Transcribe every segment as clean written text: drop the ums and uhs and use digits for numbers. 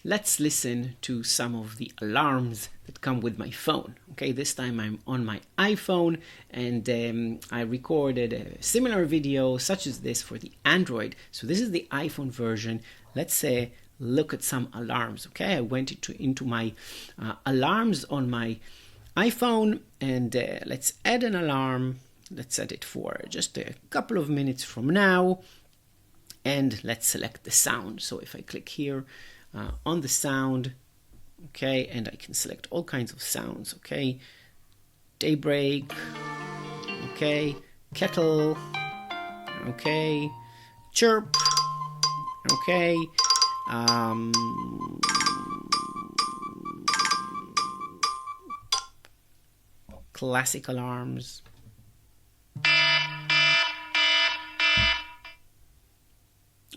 let's listen to some of the alarms that come with my phone. Okay, this time I'm on my iPhone, and I recorded a similar video such as this for the Android. So this is the iPhone version. Let's say look at some alarms. Okay, I went into my alarms on my iPhone, and let's add an alarm. Let's set it for just a couple of minutes from now, and let's select the sound. So if I click here on the sound, okay, and I can select all kinds of sounds. Okay, daybreak, okay, kettle, okay, chirp, okay, classic alarms.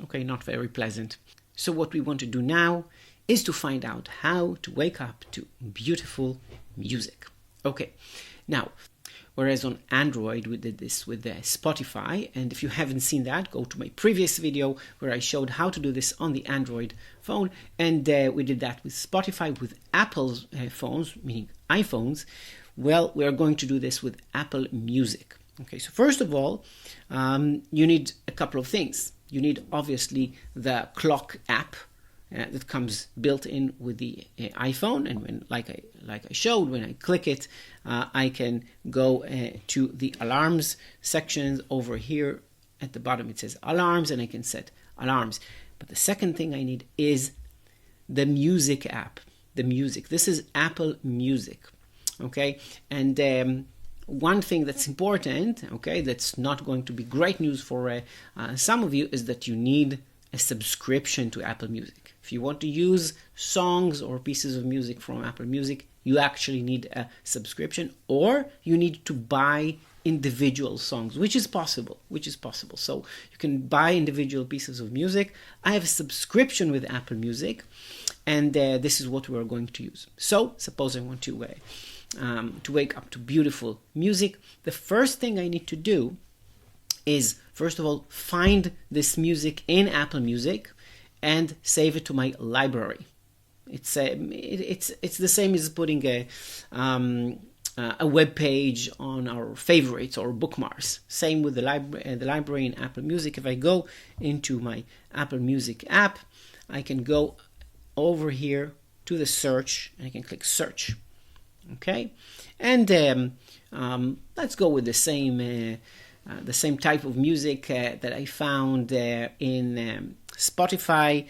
Okay, not very pleasant. So what we want to do now is to find out how to wake up to beautiful music. Okay, now, whereas on Android we did this with Spotify, and if you haven't seen that, go to my previous video where I showed how to do this on the Android phone, and we did that with Spotify. With Apple's phones, meaning iPhones, well, we are going to do this with Apple Music. Okay, so first of all, you need a couple of things. You need obviously the clock app that comes built in with the iPhone, and when, like I showed, when I click it, I can go to the alarms sections over here. At the bottom it says alarms, and I can set alarms. But the second thing I need is the music app. The music. This is Apple Music. Okay, and one thing that's important, okay, that's not going to be great news for some of you, is that you need a subscription to Apple Music. If you want to use songs or pieces of music from Apple Music, you actually need a subscription, or you need to buy individual songs, which is possible. So you can buy individual pieces of music. I have a subscription with Apple Music, and this is what we're going to use. So suppose I want to wake up to beautiful music. The first thing I need to do is, first of all, find this music in Apple Music and save it to my library. It's the same as putting a web page on our favorites or bookmarks. Same with the library in Apple Music. If I go into my Apple Music app, I can go over here to the search, and I can click search. Okay, and let's go with the same type of music that I found in Spotify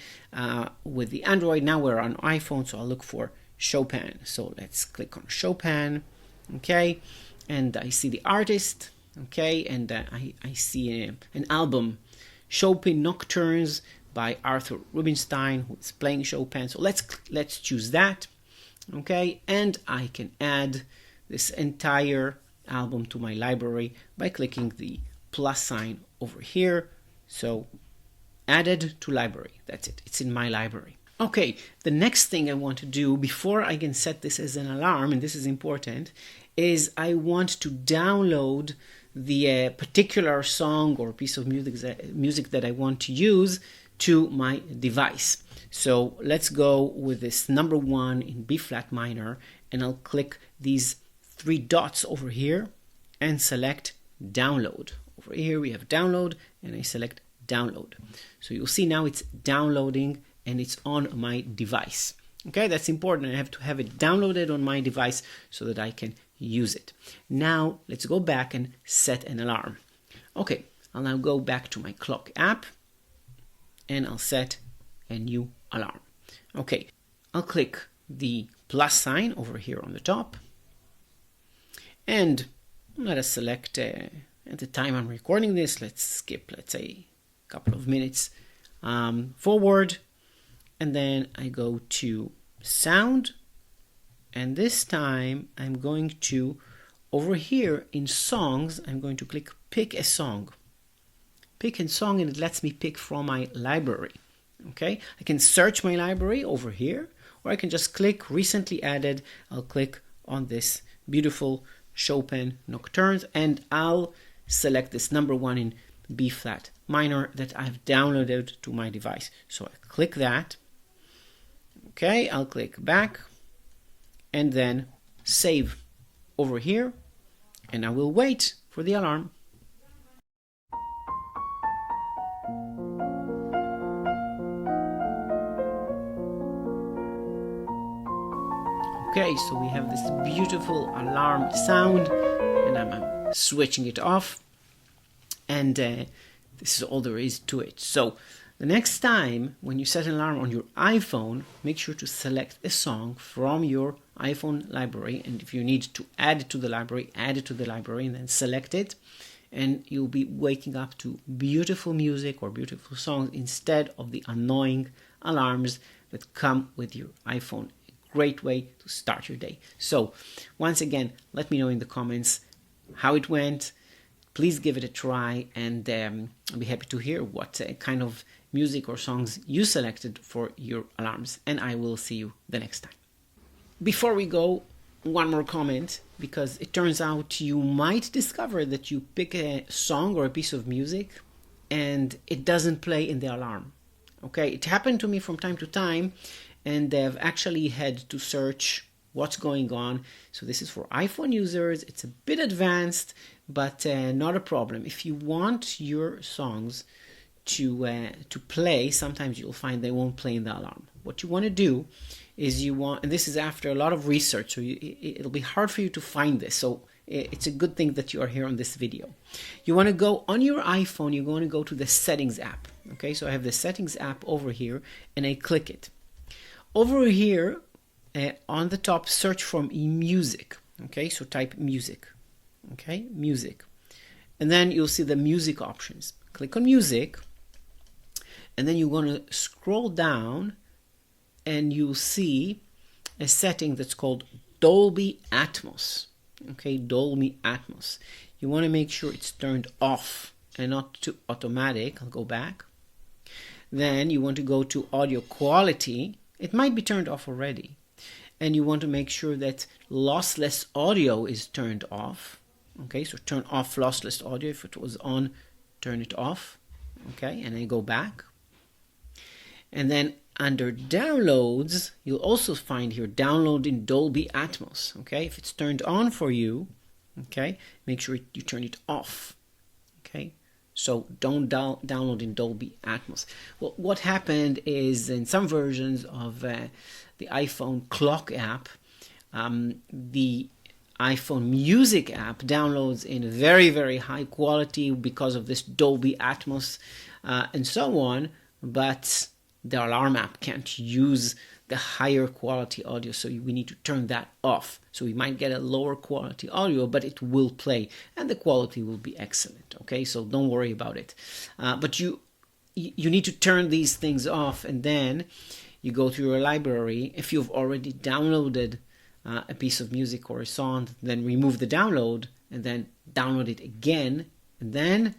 with the Android. Now we're on iPhone, so I'll look for Chopin. So let's click on Chopin. Okay, and I see the artist. Okay, and I see an album, Chopin Nocturnes by Arthur Rubinstein, who is playing Chopin. So let's choose that. Okay, and I can add this entire album to my library by clicking the plus sign over here. So added to library. That's it. It's in my library. Okay, the next thing I want to do before I can set this as an alarm, and this is important, is I want to download the particular song or piece of music that I want to use to my device. So let's go with this number 1 in B flat minor, and I'll click these 3 dots over here and select download. Over here we have download, and I select download. So you'll see now it's downloading and it's on my device. Okay, that's important. I have to have it downloaded on my device so that I can use it. Now let's go back and set an alarm. Okay, I'll now go back to my clock app, and I'll set a new alarm. Okay, I'll click the plus sign over here on the top, and let us select at the time I'm recording this, let's skip, let's say, a couple of minutes forward, and then I go to sound, and this time I'm going to, over here in songs, I'm going to click pick a song. Pick a song, and it lets me pick from my library. Okay, I can search my library over here, or I can just click recently added. I'll click on this beautiful Chopin Nocturnes, and I'll select this number 1 in B flat minor that I've downloaded to my device. So I click that. Okay, I'll click back and then save over here, and I will wait for the alarm. Okay, so we have this beautiful alarm sound, and I'm switching it off, and this is all there is to it. So the next time when you set an alarm on your iPhone, make sure to select a song from your iPhone library, and if you need to add it to the library, add it to the library and then select it, and you'll be waking up to beautiful music or beautiful songs instead of the annoying alarms that come with your iPhone. Great way to start your day. So once again, let me know in the comments how it went. Please give it a try, and I'll be happy to hear what kind of music or songs you selected for your alarms, and I will see you the next time. Before we go, one more comment, because it turns out you might discover that you pick a song or a piece of music and it doesn't play in the alarm. Okay, it happened to me from time to time, and they've actually had to search what's going on. So this is for iPhone users. It's a bit advanced, but not a problem. If you want your songs to play, sometimes you'll find they won't play in the alarm. What you want to do is and this is after a lot of research, so it'll be hard for you to find this. So it's a good thing that you are here on this video. You want to go on your iPhone, you're going to go to the Settings app. Okay, so I have the Settings app over here, and I click it. Over here, on the top, search for music. Okay, so type music. Okay, music. And then you'll see the music options. Click on music, and then you're going to scroll down, and you'll see a setting that's called Dolby Atmos. Okay, Dolby Atmos. You want to make sure it's turned off and not to automatic. I'll go back. Then you want to go to audio quality. It might be turned off already. And you want to make sure that lossless audio is turned off. Okay, so turn off lossless audio. If it was on, turn it off. Okay, and then go back. And then under downloads, you'll also find here download in Dolby Atmos. Okay, if it's turned on for you, okay, make sure you turn it off. Okay, so don't download in Dolby Atmos. Well, what happened is in some versions of the iPhone clock app, the iPhone music app downloads in very, very high quality because of this Dolby Atmos and so on, but the alarm app can't use the higher quality audio, so we need to turn that off. So we might get a lower quality audio, but it will play and the quality will be excellent. Okay, so don't worry about it. But you need to turn these things off, and then you go to your library. If you've already downloaded a piece of music or a song, then remove the download and then download it again, and then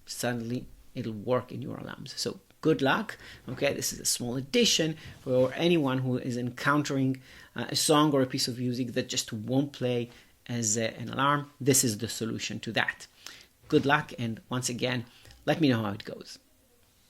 suddenly it'll work in your alarms. So good luck. Okay, this is a small addition for anyone who is encountering a song or a piece of music that just won't play as an alarm. This is the solution to that. Good luck, and once again, let me know how it goes.